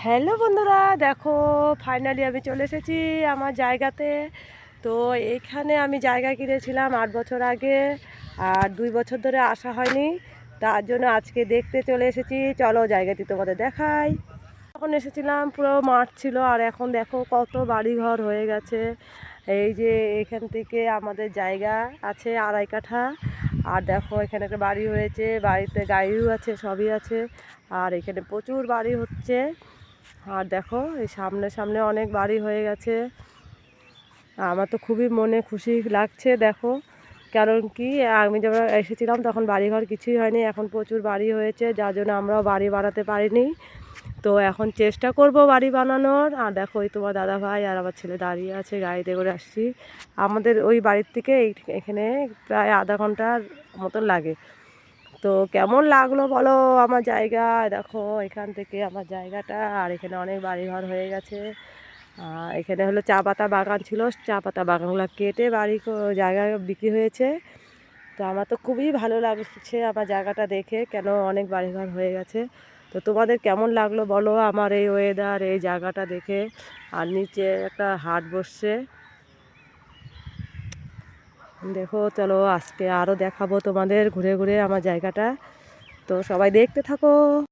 Hello বন্ধুরা, দেখো finally আমি চলে এসেছি আমার জায়গাতে। তো এইখানে আমি জায়গা কিনেছিলাম 8 বছর আগে, আর 2 বছর ধরে আসা হয়নি। তার জন্য আজকে দেখতে চলে এসেছি। চলো জায়গাটি তোমাদের দেখাই। তখন এসেছিলাম পুরো মাঠ ছিল, আর এখন দেখো কত বাড়িঘর হয়ে গেছে। এই যে এখান থেকে আমাদের জায়গা আছে 2.5 কাঠা, আর দেখো এখানে একটা বাড়ি হয়েছে, বাড়িতে গাড়িও আছে, সবই আছে। আর এখানে প্রচুর বাড়ি হচ্ছে। আর দেখো এই সামনে সামনে অনেক বাড়ি হয়ে গেছে। আমার তো খুবই মনে খুশি লাগছে। দেখো কারণ কি, আমি যখন এসেছিলাম তখন বাড়িঘর কিছুই হয়নি, এখন প্রচুর বাড়ি হয়েছে, যার জন্য আমরাও বাড়ি বানাতে পারিনি। তো এখন চেষ্টা করব বাড়ি বানানোর। আর দেখো ওই তোমার দাদা ভাই আর আমার ছেলে দাঁড়িয়ে আছে, গাড়িতে করে আসছি। আমাদের ওই বাড়ির থেকে এখানে প্রায় আধা ঘন্টার মতন লাগে। তো কেমন লাগলো বলো আমার জায়গা? দেখো এখান থেকে আমার জায়গাটা, আর এখানে অনেক বাড়িঘর হয়ে গেছে। এখানে হলো চা পাতা বাগান ছিল, চা পাতা বাগানগুলো কেটে জায়গা বিক্রি হয়েছে। তো আমার তো খুবই ভালো লাগছে আমার জায়গাটা দেখে, কেন অনেক বাড়িঘর হয়ে গেছে। তো তোমাদের কেমন লাগলো বলো আমার এই ওয়েদার, এই জায়গাটা দেখে? আর নিচে একটা হাট বসছে, দেখো। চলো আজকে আরও দেখাবো তোমাদের ঘুরে ঘুরে আমার জায়গাটা। তো সবাই দেখতে থাকো।